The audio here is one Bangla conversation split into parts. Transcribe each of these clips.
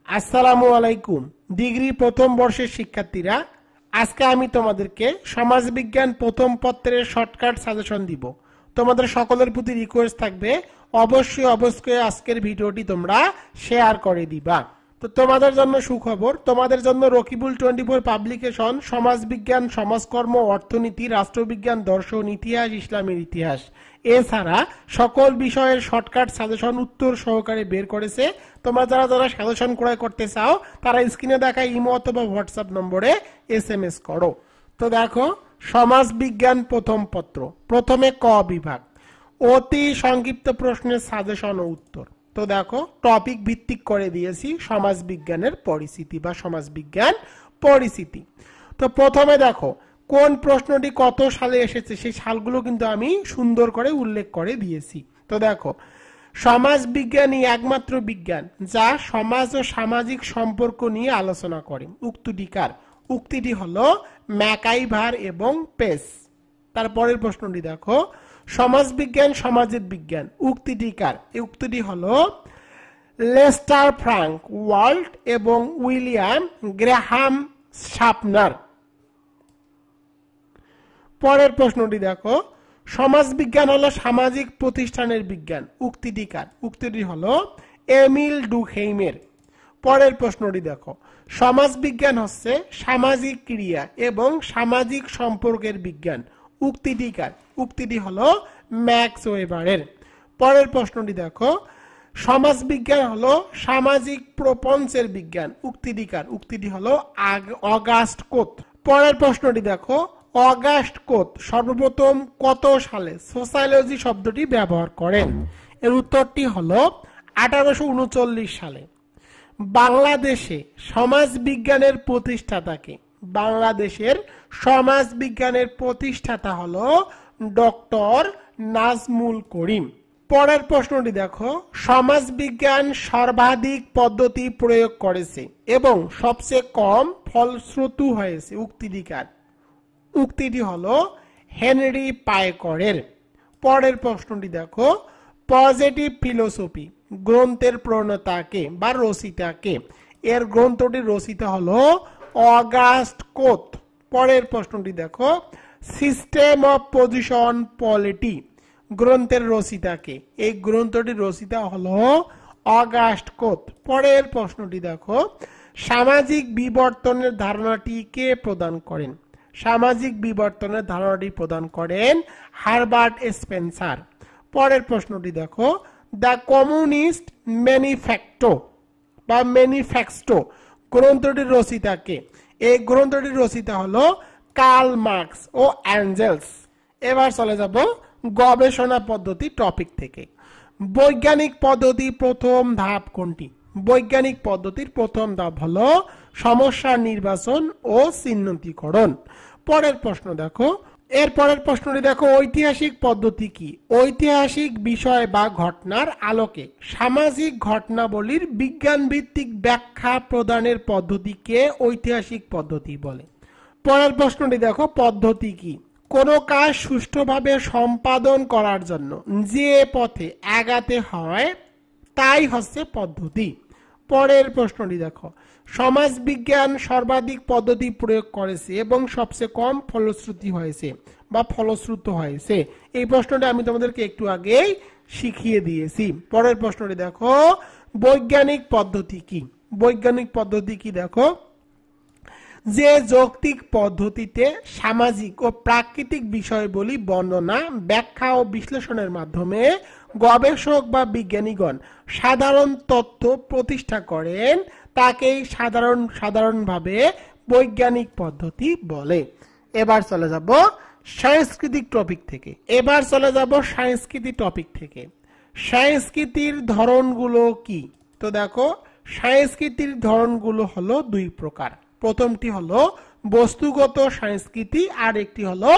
আসসালামু আলাইকুম ডিগ্রি প্রথম বর্ষের শিক্ষার্থীরা, আজকে আমি তোমাদেরকে সমাজবিজ্ঞান প্রথম পত্রের শর্টকাট সাজেশন দিব। তোমাদের সকলের প্রতি রিকোয়েস্ট থাকবে অবশ্যই আজকের ভিডিওটি তোমরা শেয়ার করে দিবা। তো তোমাদের জন্য সুখবর, তোমাদের জন্য রকিবুল 24 পাবলিকেশন সমাজবিজ্ঞান, সমাজকর্ম, অর্থনীতি, রাষ্ট্রবিজ্ঞান, দর্শন, ইতিহাস, ইসলামের ইতিহাস এছাড়া সকল বিষয়ের শর্টকাট সাজেশন উত্তর সহকারে বের করেছে। তোমরা যারা সাজেশন ক্রয় করতে চাও তারা স্ক্রিনে দেখা ইমো অথবা হোয়াটসঅ্যাপ নম্বরে SMS করো। তো দেখো, সমাজবিজ্ঞান প্রথম পত্র, প্রথমে ক বিভাগ, অতি সংক্ষিপ্ত প্রশ্নের সাজেশন ও উত্তর। তো দেখো, টপিক ভিত্তিক করে দিয়েছি সমাজবিজ্ঞানের পরিস্থিতি বা সমাজবিজ্ঞান পরিস্থিতি। তো প্রথমে দেখো কোন প্রশ্নটি কত সালে এসেছে সেই সালগুলো কিন্তু আমি সুন্দর করে উল্লেখ করে দিয়েছি। তো দেখো, সমাজবিজ্ঞানই একমাত্র বিজ্ঞান যা সমাজ ও সামাজিক সম্পর্ক নিয়ে আলোচনা করে। উক্তিটি কার? উক্তিটি হলো ম্যাকাইভার এবং পেস। তারপরের প্রশ্নটি দেখো, সমাজবিজ্ঞান সমাজের বিজ্ঞান, উক্তিটি কার? এই উক্তিটি হলো লেস্টার ফ্রাঙ্ক ওয়াল্ট এবং উইলিয়াম গ্রাহাম শাপনার। পরের প্রশ্নটি দেখো, সমাজবিজ্ঞান হলো সামাজিক প্রতিষ্ঠানের বিজ্ঞান, উক্তিটি কার? উক্তিটি হলো এমিল ডুরখেইমের। পরের প্রশ্নটি দেখো, সমাজবিজ্ঞান হচ্ছে সামাজিক ক্রিয়া এবং সামাজিক সম্পর্কের বিজ্ঞান, উক্তিটি কার? উক্তিটি হলো ম্যাক্স ওয়েবারের। পরের প্রশ্নটি দেখো, সমাজবিজ্ঞান হলো সামাজিক প্রপঞ্চের বিজ্ঞান, উক্তিটি কার? উক্তিটি হলো অগাস্ট কোত। পরের প্রশ্নটি দেখো, অগাস্ট কোত সর্বপ্রথম কত সালে সোশিয়োলজি শব্দটি ব্যবহার করেন? এর উত্তরটি হলো 1839 সালে। বাংলাদেশে সমাজবিজ্ঞানের প্রতিষ্ঠাতাকে? বাংলাদেশের সমাজবিজ্ঞানের প্রতিষ্ঠাতা হলো ডক্টর নাজমুল করিম। পরের প্রশ্নটি দেখো, সমাজবিজ্ঞান সর্বাধিক পদ্ধতি প্রয়োগ করেছে এবং সবচেয়ে কম ফলশ্রুতি হয়েছে, উক্তিটি কার? উক্তিটি হলো হেনরি পাইকরের। পরের প্রশ্নটি দেখো, পজিটিভ ফিলোসফি গ্রন্থের প্রণেতাকে বা রচিতাকে? এর গ্রন্থটির রচিতা হলো অগাস্ট কোত। পরের প্রশ্নটি দেখো, সিস্টেম অফ পজিশন পলিটি গ্রন্থের রচিতাকে? এই গ্রন্থটির রচিতা হলো অগাস্ট কোত। পরের প্রশ্নটি দেখো, সামাজিক বিবর্তনের ধারণাটি কে প্রদান করেন? সামাজিক বিবর্তনের ধারণাটি প্রদান করেন হারবার্ট স্পেন্সার। পরের প্রশ্নটি দেখো, দ্য কমিউনিস্ট ম্যানিফেস্টো বা ম্যানিফেস্টো গ্রন্থটির রচিতাকে? এই গ্রন্থটির রচিতা হলো কার্ল মার্কস ও অ্যাঞ্জেলস। এবার চলে যাব গবেষণা পদ্ধতি টপিক থেকে। বৈজ্ঞানিক পদ্ধতি প্রথম ধাপ কোনটি? বৈজ্ঞানিক পদ্ধতির প্রথম ধাপ হলো সমস্যার নির্বাচন ও চিহ্নিতকরণ। পরের প্রশ্ন দেখো, এর পরের প্রশ্নটি দেখো, ঐতিহাসিক পদ্ধতি কি? ঐতিহাসিক বিষয় বা ঘটনার আলোকে সামাজিক ঘটনাবলীর বিজ্ঞান ভিত্তিক ব্যাখ্যা প্রদানের পদ্ধতিকে ঐতিহাসিক পদ্ধতি বলে। পরের প্রশ্নটি দেখো, পদ্ধতি কি? কোন কাজ সুষ্ঠুভাবে সম্পাদন করার জন্য যে পথে আগাতে হয় তাই হচ্ছে পদ্ধতি। পরের প্রশ্নটি দেখো, সমাজবিজ্ঞান সর্বাধিক পদ্ধতি প্রয়োগ করেছে এবং সবচেয়ে কম ফলশ্রুতি হয়েছে বা ফলশ্রুত হয়েছে। এই প্রশ্নটা আমি তোমাদেরকে একটু আগেই শিখিয়ে দিয়েছি। পরের প্রশ্নটি দেখো, বৈজ্ঞানিক পদ্ধতি কি? বৈজ্ঞানিক পদ্ধতি কি দেখো, যে যৌক্তিক পদ্ধতিতে সামাজিক ও প্রাকৃতিক বিষয়বলী বর্ণনা, ব্যাখ্যা ও বিশ্লেষণের মাধ্যমে গবেষক বা বিজ্ঞানীগণ সাধারণ তথ্য প্রতিষ্ঠা করেন তাকেই সাধারণভাবে বৈজ্ঞানিক পদ্ধতি বলে। এবার চলে যাব সাংস্কৃতিক টপিক থেকে। সংস্কৃতির ধরনগুলো কি? তো দেখো, সংস্কৃতির ধরনগুলো হলো দুই প্রকার। প্রথমটি হলো বস্তুগত সংস্কৃতি আর একটি হলো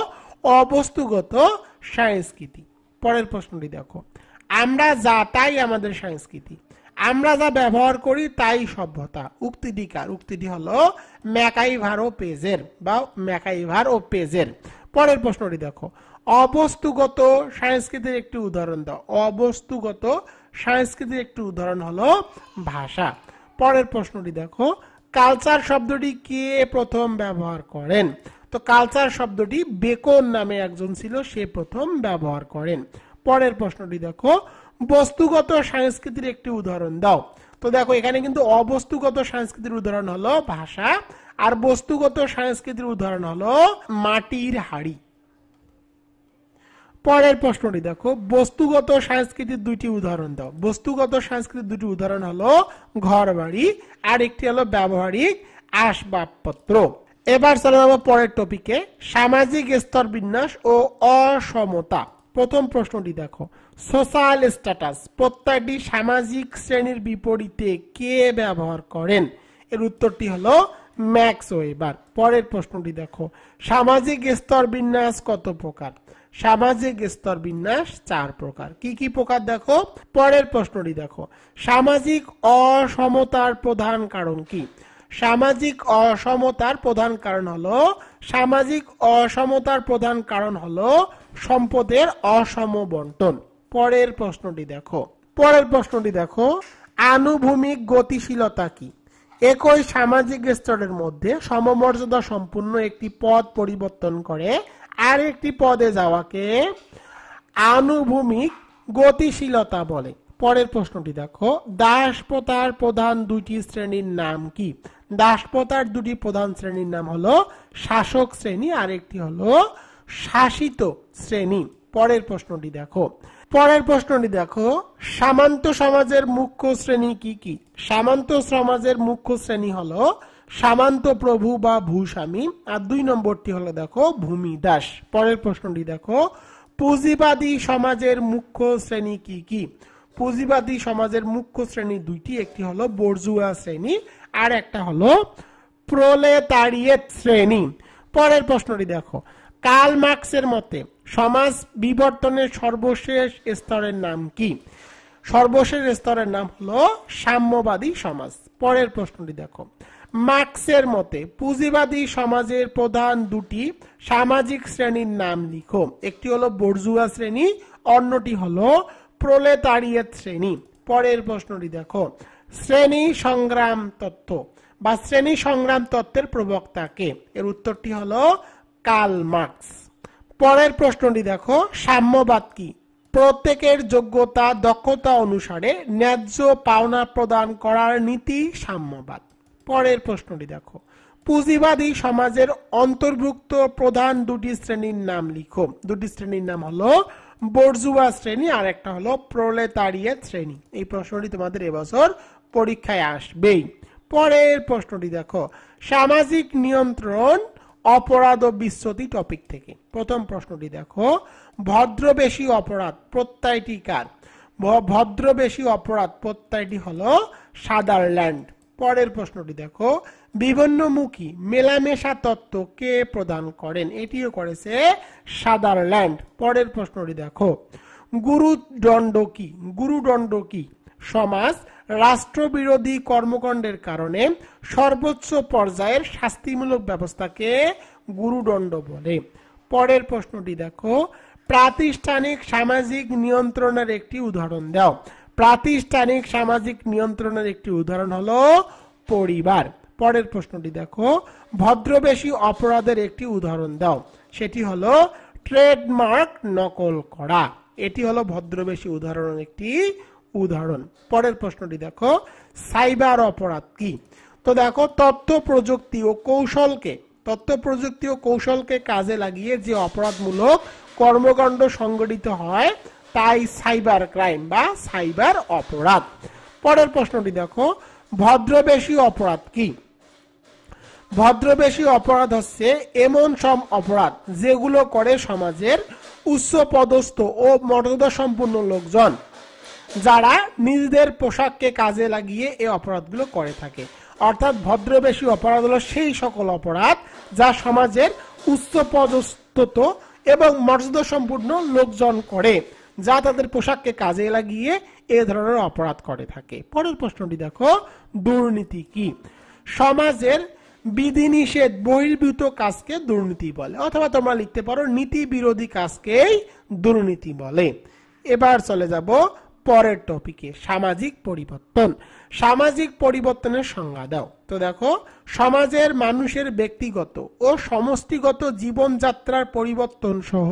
অবস্তুগত সংস্কৃতি। পরের প্রশ্নটি দেখো, আমরা যা তাই আমাদের সংস্কৃতি, আমরা যা ব্যবহার করি তাই সভ্যতা, উক্তিটি কার? উক্তিটি হলো ম্যাকাইভার ও পেজের। পরের প্রশ্নটি দেখো, অবস্তুগত সংস্কৃতির একটি উদাহরণ দাও। অবস্তুগত সংস্কৃতির একটি উদাহরণ হলো ভাষা। পরের প্রশ্নটি দেখো, কালচার শব্দটি কে প্রথম ব্যবহার করেন? তো কালচার শব্দটি বেকন নামে একজন ছিল, সে প্রথম ব্যবহার করেন। পরের প্রশ্নটি দেখো, বস্তুগত সংস্কৃতির একটি উদাহরণ দাও। তো দেখো এখানে কিন্তু অবস্তুগত সংস্কৃতির উদাহরণ হলো ভাষা, আর বস্তুগত সংস্কৃতির উদাহরণ হলো মাটির হাড়ি। পরের প্রশ্নটি দেখো, বস্তুগত সংস্কৃতির দুইটি উদাহরণ দাও। বস্তুগত সংস্কৃতির দুটি উদাহরণ হলো ঘর বাড়ি, আর একটি হলো ব্যবহারিক আসবাবপত্র। এবার চলে যাব পরের টপিকে, সামাজিক স্তর বিন্যাস ও অসমতা। প্রথম প্রশ্নটি দেখো, সোশ্যাল স্ট্যাটাস প্রত্যেকটি সামাজিক শ্রেণীর বিপরীতে কে ব্যবহার করেন? এর উত্তরটি হলো ম্যাক্স ওয়েবার। পরের প্রশ্নটি দেখো, সামাজিক স্তর বিন্যাস কত প্রকার? সামাজিক স্তর বিন্যাস 4 প্রকার। কি কি প্রকার দেখো? পরের প্রশ্নটি দেখো, সামাজিক অসমতার প্রধান কারণ কি? সামাজিক অসমতার প্রধান কারণ হলো সম্পদের অসম বন্টন। পরের প্রশ্নটি দেখো, আনুভূমিক গতিশীলতা কি? একই সামাজিক স্তরের মধ্যে সমমর্যাদা সম্পূর্ণ একটি পদ পরিবর্তন করে আর একটি পদে যাওয়াকে আনুভূমিক গতিশীলতা বলে। পরের প্রশ্নটি দেখো, দাসপ্রথার প্রধান দুটি শ্রেণীর নাম কি? দাসপ্রথার দুটি প্রধান শ্রেণীর নাম হলো শাসক শ্রেণী আর একটি হলো শাসিত শ্রেণী। পরের প্রশ্নটি দেখো, সামন্ত সমাজের মুখ্য শ্রেণী কি কি? সামন্ত সমাজের মুখ্য শ্রেণী হলো সামন্ত প্রভু বা ভূস্বামী, আর 2 নম্বরটি হলো দেখো ভূমিদাস। পরের প্রশ্নটি দেখো, পুঁজিবাদী সমাজের মুখ্য শ্রেণী কি কি? পুঁজিবাদী সমাজের মুখ্য শ্রেণী দুইটি, একটি হলো বর্জুয়া শ্রেণী আর একটা হলো প্রলেতারিয়েট শ্রেণী। পরের প্রশ্নটি দেখো, কার্ল মার্কসের মতে সমাজ বিবর্তনের সর্বশেষ স্তরের নাম কি? সর্বশেষ স্তরের নাম হলো সাম্যবাদী সমাজ। পরের প্রশ্নটি দেখো, মার্কসের মতে পুঁজিবাদী সমাজের প্রধান দুটি সামাজিক শ্রেণীর নাম লিখো। একটি হলো বর্জুয়া শ্রেণী, অন্যটি হলো প্রলেতারিয়েট শ্রেণী। পরের প্রশ্নটি দেখো, শ্রেণী সংগ্রাম তত্ত্ব বা শ্রেণী সংগ্রাম তত্ত্বের প্রবক্তা কে? এর উত্তরটি হলো কার্ল মার্কস। পরের প্রশ্নটি দেখো, সাম্যবাদ কি? প্রত্যেকের যোগ্যতা দক্ষতা অনুসারে ন্যায্য পাওনা প্রদান করার নীতি সাম্যবাদ। পরের প্রশ্নটি দেখো, পুঁজিবাদী সমাজের অন্তর্ভুক্ত প্রধান দুটি শ্রেণীর নাম লিখো। দুটি শ্রেণীর নাম হলো বর্জুয়া শ্রেণী আর একটা হলো প্রলেতারিয়েট শ্রেণী। এই প্রশ্নটি তোমাদের এবছর পরীক্ষায় আসবেই। পরের প্রশ্নটি দেখো, সামাজিক নিয়ন্ত্রণ অপরাধ ও বিচ্যুতি টপিক থেকে। প্রথম প্রশ্নটি দেখো, ভদ্রবেশী অপরাধ প্রত্যয়টি কার? ভদ্রবেশী অপরাধ প্রত্যয়টি হলো সাদারল্যান্ড। পরের প্রশ্নটি দেখো, বিভিন্নমুখী মেলামেশা তত্ত্ব কে প্রদান করেন? এটিও করেছে সাদারল্যান্ড। পরের প্রশ্নটি দেখো, গুরুদণ্ড কি? গুরুদণ্ড কি? সমাজ রাষ্ট্রবিরোধী কর্মকাণ্ডের কারণে সর্বোচ্চ পর্যায়ের শাস্তিমূলক ব্যবস্থাকে গুরুদণ্ড বলে। পরের প্রশ্নটি দেখো, প্রাতিষ্ঠানিক সামাজিক নিয়ন্ত্রণের একটি উদাহরণ দাও। প্রাতিষ্ঠানিক সামাজিক নিয়ন্ত্রণের একটি উদাহরণ হলো পরিবার। পরের প্রশ্নটি দেখো, ভদ্রবেশী অপরাধের একটি উদাহরণ দাও। সেটি হলো ট্রেডমার্ক নকল করা। এটি হলো ভদ্রবেশী উদাহরণের একটি উদাহরণ। পরের প্রশ্নটি দেখো, সাইবার অপরাধ কি? তো দেখো, তথ্য প্রযুক্তি ও কৌশলকে কাজে লাগিয়ে যে অপরাধমূলক কর্মকাণ্ড সংগঠিত হয় তাই সাইবার ক্রাইম বা সাইবার অপরাধ। পরের প্রশ্নটি দেখো, ভদ্রবেশী অপরাধ কি? ভদ্রবেশী অপরাধ হচ্ছে এমন সব অপরাধ যেগুলো করে সমাজের উচ্চ পদস্থ ও মর্যাদা সম্পন্ন লোকজন, যারা নিজেদের পোশাককে কাজে লাগিয়ে এই অপরাধগুলো করে থাকে। অর্থাৎ ভদ্রবেশী অপরাধ হলো সেই সকল অপরাধ যা সমাজের উচ্চ পদস্থ এবং মর্যাদা সম্পন্ন লোকজন করে, যা তাদের পোশাককে কাজে লাগিয়ে এ ধরনের অপরাধ করে থাকে। পরের প্রশ্নটি দেখো, দুর্নীতি কি? সমাজের বিধিনিষেধ বহির্ভূত কাজকে দুর্নীতি বলে, অথবা তোমরা লিখতে পারো নীতি বিরোধী কাজকেই দুর্নীতি বলে। এবার চলে যাব পরের টপিকে সামাজিক পরিবর্তন। সামাজিক পরিবর্তনের সংজ্ঞা দাও। তো দেখো, সমাজের মানুষের ব্যক্তিগত ও সমষ্টিগত জীবনযাত্রার পরিবর্তন সহ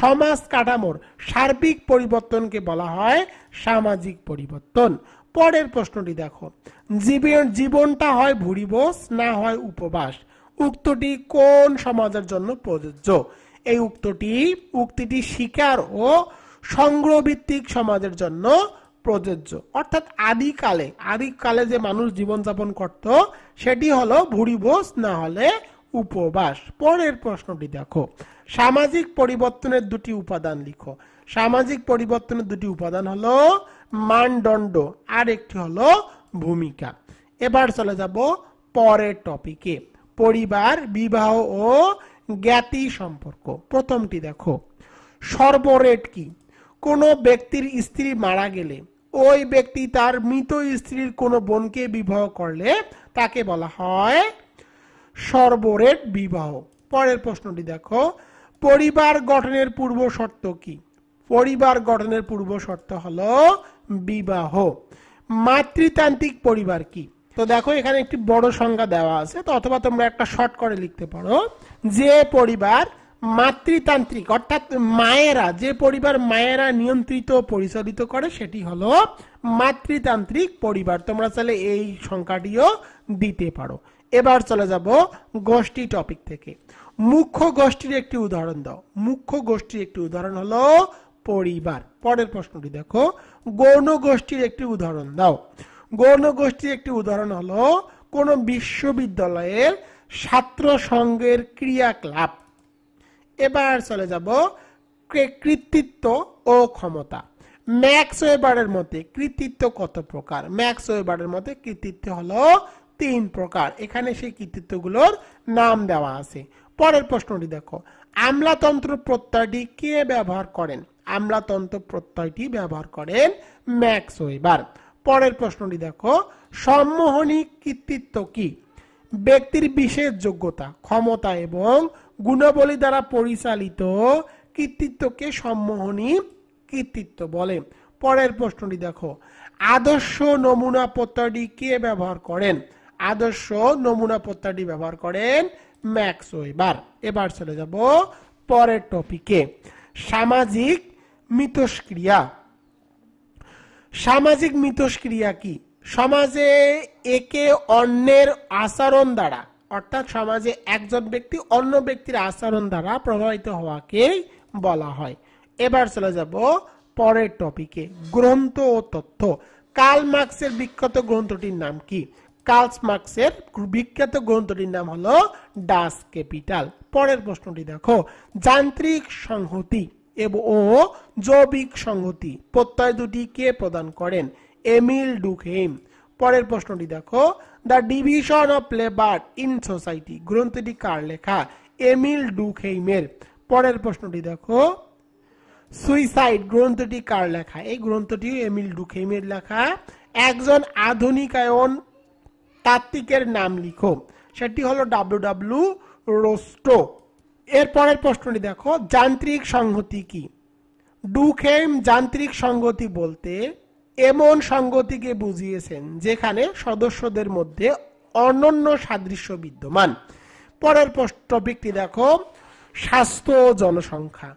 সমাজ কাঠামোর সার্বিক পরিবর্তনকে বলা হয় সামাজিক পরিবর্তন। পরের প্রশ্নটি দেখো, জীবনটা হয় ভূরিভোজ না হয় উপবাস, উক্তটি কোন সমাজের জন্য প্রযোজ্য? এই উক্তিটি শিকার ও সংগ্রহ ভিত্তিক সমাজের জন্য প্রযোজ্য। অর্থাৎ আদিকালে যে মানুষ জীবনযাপন করত সেটি হলো ভূরিভোজ না হলে উপবাস। পরের প্রশ্নটি দেখো, সামাজিক পরিবর্তনের দুটি উপাদান লিখো। সামাজিক পরিবর্তনের দুটি উপাদান হলো মানদণ্ড আর একটি হলো ভূমিকা। এবার চলে যাব পরের টপিকে, পরিবার, বিবাহ ও জ্ঞাতি সম্পর্ক। প্রথমটি দেখো, সর্বরেট কি? কোন ব্যক্তির স্ত্রী মারা গেলে ওই ব্যক্তি তার মৃত স্ত্রীর কোন বোনকে বিবাহ করলে তাকে বলা হয় সর্বরেট বিবাহ। পরের প্রশ্নটি দেখো, পরিবার গঠনের পূর্ব শর্ত কি? পরিবার গঠনের পূর্ব শর্ত হলো বিবাহ। মাতৃতান্ত্রিক পরিবার কি? তো দেখো, এখানে একটি বড় সংজ্ঞা দেওয়া আছে, তো অথবা তোমরা একটা শর্ট করে লিখতে পারো, যে পরিবার মাতৃতান্ত্রিক অর্থাৎ যে পরিবার মায়েরা নিয়ন্ত্রিত পরিচালিত করে সেটি হলো মাতৃতান্ত্রিক পরিবার। তোমরা চাইলে এই সংখ্যাটিও দিতে পারো। এবার চলে যাব গোষ্ঠী টপিক থেকে। মুখ্য গোষ্ঠীর একটি উদাহরণ দাও। মুখ্য গোষ্ঠীর একটি উদাহরণ হলো পরিবার। পরের প্রশ্নটি দেখো, গৌণ গোষ্ঠীর একটি উদাহরণ দাও। গৌণ গোষ্ঠীর একটি উদাহরণ হলো কোন বিশ্ববিদ্যালয়ের ছাত্র সংঘের ক্রিয়াকলাপ। এবার চলে যাব কৃতিত্ব ও ক্ষমতা। ম্যাক্স ওয়েবারের মতে কৃতিত্ব কত প্রকার? ম্যাক্স ওয়েবারের মতে কৃতিত্ব হলো 3 প্রকার। এখানে সেই কৃতিত্বগুলোর নাম দেওয়া আছে। পরের প্রশ্নটি দেখো, আমলাতন্ত্র প্রত্যয়টি কে ব্যবহার করেন? আমলাতন্ত্র প্রত্যয়টি ব্যবহার করেন ম্যাক্স ওয়েবার। পরের প্রশ্নটি দেখো, সম্মোহনী কৃতিত্ব কি? ব্যক্তির বিশেষ যোগ্যতা, ক্ষমতা এবং গুণাবলী দ্বারা পরিচালিত কৃতিত্বকে সম্মোহনী কৃতিত্ব বলে। পরের প্রশ্নটি দেখো, আদর্শ নমুনা প্রত্যয়টি কে ব্যবহার করেন? আদর্শ নমুনা প্রত্যয়টি ব্যবহার করেন ম্যাক্স ওয়েবার। এবার চলে যাব পরের টপিকে, সামাজিক মিথস্ক্রিয়া। সামাজিক মিথস্ক্রিয়া কি? সমাজে একে অন্যের আচরণ দ্বারা, অর্থাৎ সমাজে একজন ব্যক্তি অন্য ব্যক্তির আচরণ দ্বারা প্রভাবিত হওয়াকে বলা হয়। এবার চলে যাব পরের টপিকে, গ্রন্থ ও তথ্য। কার্ল মার্কসের বিখ্যাত গ্রন্থটির নাম কি? কার্ল মার্কসের বিখ্যাত গ্রন্থটির নাম হলো ডাস ক্যাপিটাল। পরের প্রশ্নটি দেখো, যান্ত্রিক সংহতি ও জৈবিক সংহতি প্রত্যয় দুটি কে প্রদান করেন? এমিল ডুকহেইম। পরের প্রশ্নটি দেখো, the division of labour in society গ্রন্থটি কার লেখা? এমিল ডুকহেইমের। পরের প্রশ্নটি দেখো, সুইসাইড গ্রন্থটি কার লেখা? এই গ্রন্থটি এমিল ডুকহেইমের লেখা। একজন আধুনিকায়ন তাত্ত্বিকের নাম লিখো। সেটি হলো ডব্লিউ রোস্টো। এর পরের প্রশ্নটি দেখো, যান্ত্রিক সংহতি কি? ডুকহেইম যান্ত্রিক সংহতি বলতে এমন সংগতিকে বুঝিয়েছেন যেখানে সদস্যদের মধ্যে অনন্য সাদৃশ্য বিদ্যমান। পরের টপিকটি দেখো, স্বাস্থ্য ও জনসংখ্যা।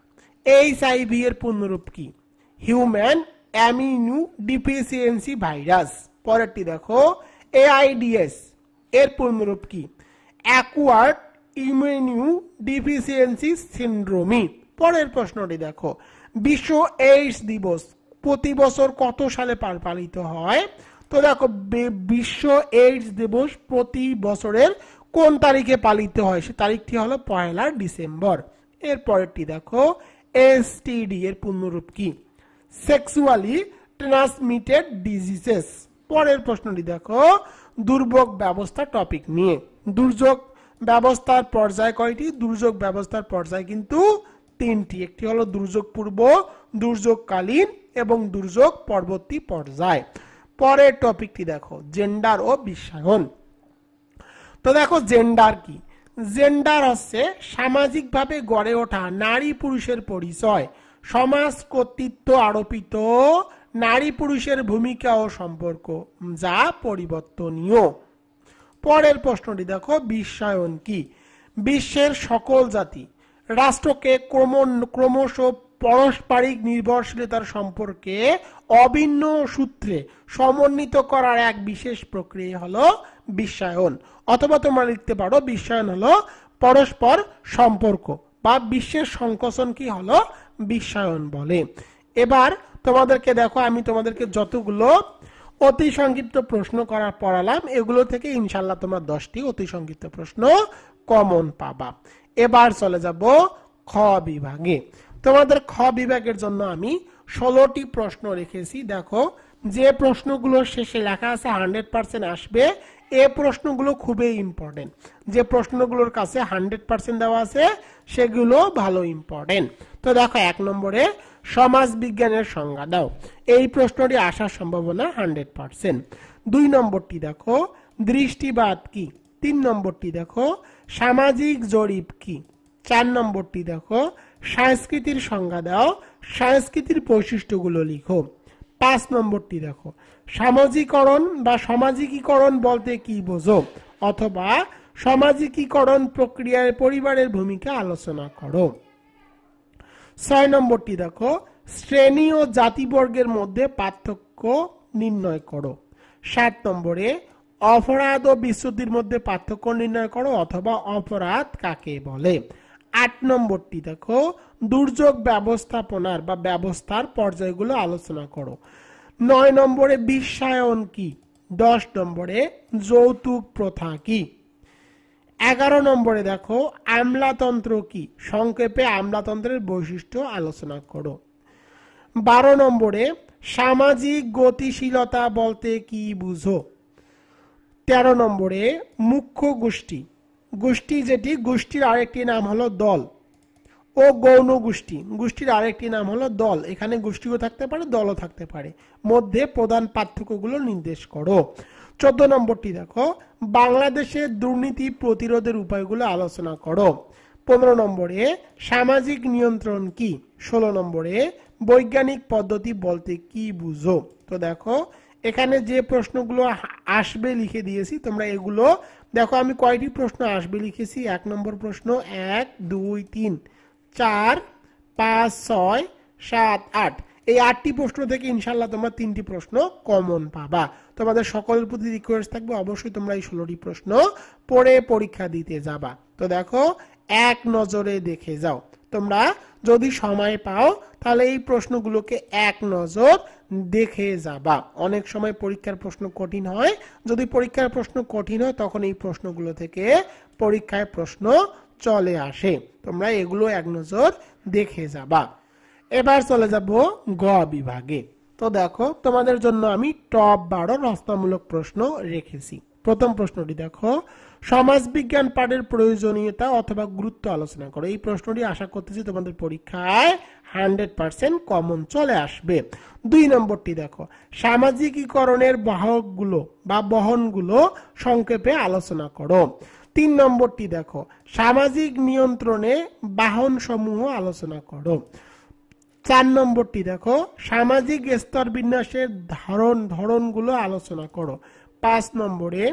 HIV এর পূর্ণরূপ কি? Human immuno deficiency virus. পরেরটি দেখো, AIDS এর পূর্ণরূপ কি? Acquired immuno deficiency syndrome. পরের প্রশ্নটি দেখো, বিশ্ব এইডস দিবস প্রতি বছর কত সালে পালিত হয়? তো দেখো, বিশ্ব এইডস দিবস প্রতি বছরের কোন তারিখে পালিত হয়? সে তারিখটি হলো 1 ডিসেম্বর। এর পরেরটি দেখো, STD এর পূর্ণরূপ কি? Sexually transmitted diseases. পরের প্রশ্নটি দেখো, দুর্যোগ ব্যবস্থা টপিক নিয়ে। দুর্যোগ ব্যবস্থার পর্যায় কয়টি? দুর্যোগ ব্যবস্থার পর্যায় কিন্তু 3টি। একটি হলো দুর্যোগ পূর্ব, দুর্যোগকালীন এবং দুর্যোগ পরবর্তী পর্যায়। পরের টপিকটি দেখো, জেন্ডার ও বিশ্বায়ন। তো দেখো, জেন্ডার কি? জেন্ডার হচ্ছে সামাজিকভাবে গড়ে ওঠা নারী পুরুষের পরিচয়, সমাজ কর্তৃত্ব আরোপিত নারী পুরুষের ভূমিকা ও সম্পর্ক যা পরিবর্তনীয়। পরের প্রশ্নটি দেখো, বিশ্বায়ন কি? বিশ্বের সকল জাতি রাষ্ট্রকে ক্রমশ পারস্পরিক নির্ভরশীলতার সম্পর্কে অভিন্ন সূত্রে সমন্বিত করার এক বিশেষ প্রক্রিয়া হলো বিশ্বায়ন। অথবা তোমরা লিখতে পারো বিশ্বায়ন হলো পরস্পর সম্পর্ক, বা বিশ্বের সংকোচন কি হলো বিশ্বায়ন বলে। এবার তোমাদেরকে দেখো, আমি তোমাদেরকে যতগুলো অতি সংক্ষিপ্ত প্রশ্ন পড়ালাম, এগুলো থেকে ইনশাল্লাহ তোমরা 10টি অতি সংক্ষিপ্ত প্রশ্ন কমন পাবা। এবার চলে যাব খ বিভাগে। তোমাদের খ বিভাগের জন্য আমি 16টি প্রশ্ন রেখেছি। দেখো, যে প্রশ্নগুলো শেষে লেখা আছে 100% আসবে, এই প্রশ্নগুলো খুবই ইম্পর্টেন্ট। যে প্রশ্নগুলোর কাছে 100% দেওয়া আছে সেগুলো ভালো ইম্পর্টেন্ট। তো দেখো, 1 নম্বরে সমাজ বিজ্ঞানের সংজ্ঞা দাও। এই প্রশ্নটি আসার সম্ভাবনা 100%। 2 নম্বরটি দেখো, দৃষ্টিবাদ কি? 3 নম্বরটি দেখো, সামাজিক জরিপ কি? 4 নম্বরটি দেখো, সংস্কৃতির সংজ্ঞা দাও, সংস্কৃতির বৈশিষ্ট্যগুলো লিখো। 5 নম্বরটি দেখো, সামাজিকরণ বা সামাজিকীকরণ বলতে কি বোঝো? অথবা সামাজিকীকরণ প্রক্রিয়ায় পরিবারের ভূমিকা আলোচনা করো। 6 নম্বরটি দেখো, শ্রেণী ও জাতিবর্গের মধ্যে পার্থক্য নির্ণয় করো। 7 নম্বরে অপরাধ ও বিশুদ্ধির মধ্যে পার্থক্য নির্ণয় করো, অথবা অপরাধ কাকে বলে। 8 নম্বরটি দেখো, দুর্যোগ ব্যবস্থাপনার বা ব্যবস্থার পর্যায়গুলো আলোচনা করো। 9 নম্বরে বিশ্বায়ন কি? 10 নম্বরে যৌতুক প্রথা কি? 11 নম্বরে দেখো, আমলাতন্ত্র কি? সংক্ষেপে আমলাতন্ত্রের বৈশিষ্ট্য আলোচনা করো। 12 নম্বরে সামাজিক গতিশীলতা বলতে কি বুঝো? 13 নম্বরে মুখ্য গোষ্ঠী, গোষ্ঠী যেটি গোষ্ঠীর আরেকটি নাম হলো দল, ও গৌণ গোষ্ঠী, গোষ্ঠীর আরেকটি নাম হলো দল। এখানে গোষ্ঠীও থাকতে পারে, দলও থাকতে পারে। মধ্যে প্রধান পার্থক্যগুলো নির্দেশ করো। 14 নম্বরটি দেখো, বাংলাদেশের দুর্নীতি প্রতিরোধের উপায়গুলো আলোচনা করো। 15 নম্বরে সামাজিক নিয়ন্ত্রণ কি? 16 নম্বরে বৈজ্ঞানিক পদ্ধতি বলতে কি বুঝো? তো দেখো, এখানে যে প্রশ্নগুলো আসবে লিখে দিয়েছি, তোমরা এগুলো দেখো। আমি কয়টি প্রশ্ন আসবে লিখেছি? 1 নম্বর প্রশ্ন 1, 2, 3, 4, 5, 6, 7, 8। এই 8টি প্রশ্ন থেকে ইনশাল্লাহ তোমরা 3টি প্রশ্ন কমন পাবা। তোমাদের সকলের প্রতি রিকোয়েস্ট থাকবে, অবশ্যই তোমরা এই 16টি প্রশ্ন পড়ে পরীক্ষা দিতে যাবা। তো দেখো, এক নজরে দেখে যাও। তোমরা যদি সময় পাও তাহলে এই প্রশ্নগুলোকে এক নজর দেখে যাবা। অনেক সময় পরীক্ষার প্রশ্ন কঠিন হয়, যদি পরীক্ষার প্রশ্ন কঠিন হয় তখন এই প্রশ্নগুলো থেকে পরীক্ষায় প্রশ্ন চলে আসে। তোমরা এগুলো এক নজর দেখে যাবা। এবার চলে যাব গ বিভাগে। তো দেখো, তোমাদের জন্য আমি টপ 12 রচনামূলক প্রশ্ন রেখেছি। প্রথম প্রশ্নটি দেখো, সমাজবিজ্ঞান পাঠের প্রয়োজনীয়তা অথবা গুরুত্ব আলোচনা করো। এই প্রশ্নটি আশা করতেছি তোমাদের পরীক্ষায় 100% কমন চলে আসবে। 2 নম্বরটি দেখো, সামাজিকীকরণের বাহকগুলো বা বহনগুলো সংক্ষেপে আলোচনা করো। 3 নম্বরটি দেখো, সামাজিক নিয়ন্ত্রণে বাহন সমূহ আলোচনা করো। 4 নম্বরটি দেখো, সামাজিক স্তর বিন্যাসের ধরনগুলো আলোচনা করো। 5 নম্বরে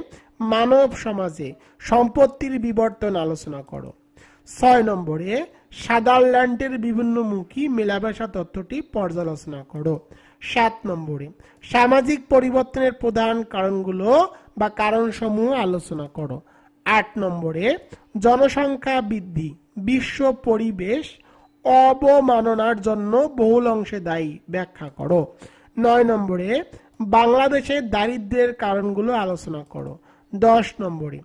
মানব সমাজে সম্পত্তির বিবর্তন আলোচনা করো। 6 নম্বরে সাদারল্যান্ডের বিভিন্নমুখী মেলামেশা তত্ত্বটি পর্যালোচনা করো। 7 নম্বরে সামাজিক পরিবর্তনের প্রধান কারণগুলো বা কারণসমূহ আলোচনা করো। 8 নম্বরে জনসংখ্যা বৃদ্ধি বিশ্ব পরিবেশ অবমাননার জন্য বহুল অংশে দায়ী ব্যাখ্যা করো। 9 নম্বরে বাংলাদেশের দারিদ্র্যের কারণগুলো আলোচনা করো। 10 নম্বরে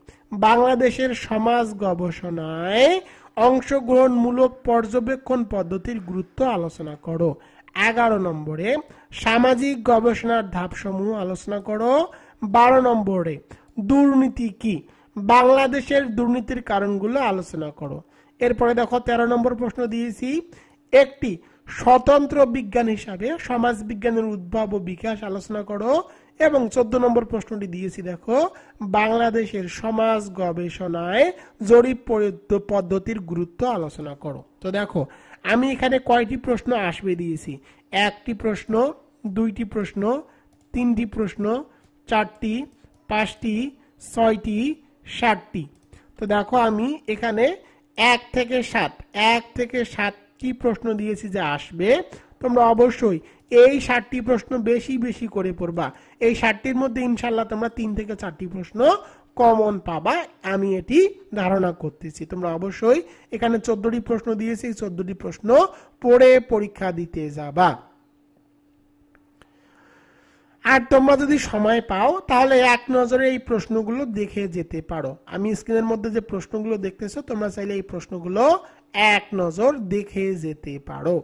বাংলাদেশের সমাজ গবেষণায় অংশগ্রহণমূলক পর্যবেক্ষণ পদ্ধতির গুরুত্ব আলোচনা করো। 11 নম্বরে সামাজিক গবেষণার ধাপসমূহ আলোচনা করো। 12 নম্বরে দুর্নীতি কি? বাংলাদেশের দুর্নীতির কারণগুলো আলোচনা করো। এরপরে দেখো 13 নম্বর প্রশ্ন দিয়েছি, একটি স্বতন্ত্র বিজ্ঞান হিসাবে সমাজ বিজ্ঞানের উদ্ভব ও বিকাশ আলোচনা করো। এবং 14 নম্বর প্রশ্নটি দিয়েছি, দেখো বাংলাদেশের সমাজ গবেষণায় জরিপ পদ্ধতির গুরুত্ব আলোচনা করো। তো দেখো, আমি এখানে কয়টি প্রশ্ন আসবে দিয়েছি? 1টি প্রশ্ন, 2টি প্রশ্ন, 3টি প্রশ্ন, 4টি, 5টি, 6টি, 7টি। তো দেখো আমি এখানে 1 থেকে 7টি প্রশ্ন দিয়েছি যে আসবে। তোমরা অবশ্যই এই 7টি প্রশ্ন বেশি বেশি করে পড়বা। এই 7টির মধ্যে ইনশাআল্লাহ তোমরা 3 থেকে 4টি প্রশ্ন কমন পাবা, আমি এটি ধারণা করতেছি। তোমরা অবশ্যই এখানে 14টি প্রশ্ন দিয়েছি, 14টি প্রশ্ন পড়ে পরীক্ষা দিতে যাবা। আর তোমরা যদি সময় পাও তাহলে এক নজরে এই প্রশ্নগুলো দেখে যেতে পারো। আমি স্ক্রিনের মধ্যে যে প্রশ্নগুলো দেখতেছো তোমরা চাইলে এই প্রশ্নগুলো এক নজর দেখে যেতে পারো।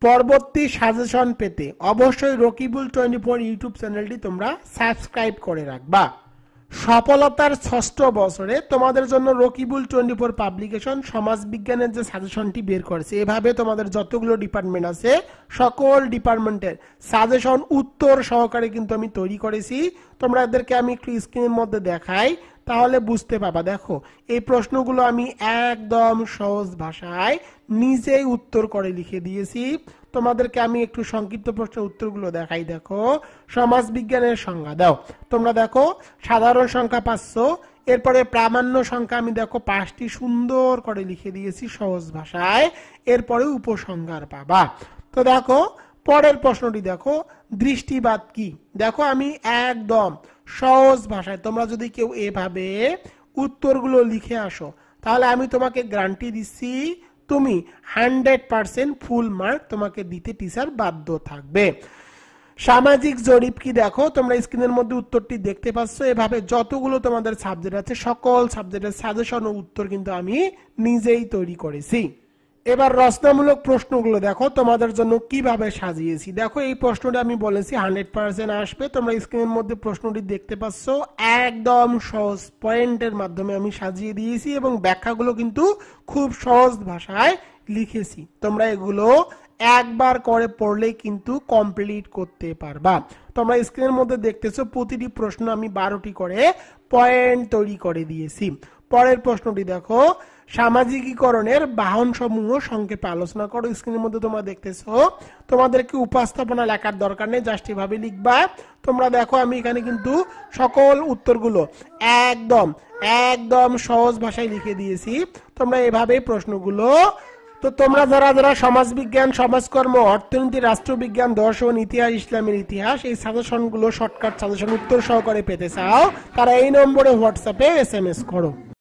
পরবর্তী সাজেশন পেতে অবশ্যই রকিবুল 24 ইউটিউব চ্যানেলটি তোমরা সাবস্ক্রাইব করে রাখবা। সফলতার 6ষ্ঠ বছরে তোমাদের জন্য রকিবুল 24 পাবলিকেশন সমাজ বিজ্ঞানের যে সাজেশনটি বের করেছে, এভাবে তোমাদের যতগুলো ডিপার্টমেন্ট আছে সকল ডিপার্টমেন্টের সাজেশন উত্তর সহকারে কিন্তু আমি তৈরি করেছি। তোমরা এদেরকে আমি একটু স্ক্রিনের মধ্যে দেখাই, তাহলে বুঝতে পাবা। দেখো এই প্রশ্নগুলো আমি একদম সহজ ভাষায় নিজেই উত্তর করে লিখে দিয়েছি। তোমাদেরকে আমি একটু সংক্ষিপ্ত প্রশ্নের উত্তরগুলো দেখাই। দেখো সমাজ বিজ্ঞানের সংজ্ঞা দাও, তোমরা দেখো সাধারণ সংখ্যা 500, এরপরে প্রামাণ্য সংখ্যা আমি দেখো 5টি সুন্দর করে লিখে দিয়েছি সহজ ভাষায়, এরপরে উপসংহার পাবা। তো দেখো পরের প্রশ্নটি দেখো, দৃষ্টিবাদ কি? দেখো আমি একদম সহজ ভাষায়, তোমরা যদি কেউ এভাবে উত্তরগুলো লিখে আসো তাহলে আমি তোমাকে গ্যারান্টি দিচ্ছি তুমি 100% ফুল মার্ক তোমাকে দিতে টিচার বাধ্য থাকবে। সামাজিক জরিপ কি? দেখো তোমরা স্ক্রিনের মধ্যে উত্তরটি দেখতে পাচ্ছ। এভাবে যতগুলো তোমাদের সাবজেক্ট আছে সকল সাবজেক্টের সাজেশন ও উত্তর কিন্তু আমি নিজেই তৈরি করেছি। এবার রচনামূলক প্রশ্নগুলো দেখো তোমাদের জন্য কিভাবে সাজিয়েছি। দেখো এই প্রশ্নটা আমি বলেছি 100% আসবে। তোমরা স্ক্রিনের মধ্যে প্রশ্নটি দেখতে পাচ্ছ, একদম সহজ পয়েন্টের মাধ্যমে আমি সাজিয়ে দিয়েছি এবং ব্যাখ্যাগুলো কিন্তু খুব সহজ ভাষায় লিখেছি। তোমরা এগুলো একবার করে পড়লেই কিন্তু কমপ্লিট করতে পারবা। তোমরা স্ক্রিনের মধ্যে দেখতেছো প্রতিটি প্রশ্ন আমি 12টি করে পয়েন্ট তৈরি করে দিয়েছি। পরের প্রশ্নটি দেখো, সামাজিকীকরণের বাহন সমূহ সংক্ষেপে আলোচনা করো। স্ক্রিনের মধ্যে তোমরা দেখতেছো, তোমাদেরকে উপস্থাপনা লেখার দরকার নেই, জাস্ট এভাবে লিখবা। তোমরা দেখো আমি এখানে কিন্তু সকল উত্তরগুলো একদম সহজ ভাষায় লিখে দিয়েছি। তোমরা এভাবে প্রশ্নগুলো, তো তোমরা যারা যারা সমাজবিজ্ঞান, সমাজকর্ম, অর্থনীতি, রাষ্ট্রবিজ্ঞান, দর্শন, ইতিহাস, ইসলামের ইতিহাস এই সাজেশনগুলো শর্টকাট সাজেশন উত্তর সহকারে পেতে চাও তারা এই নম্বরে হোয়াটসঅ্যাপে SMS করো।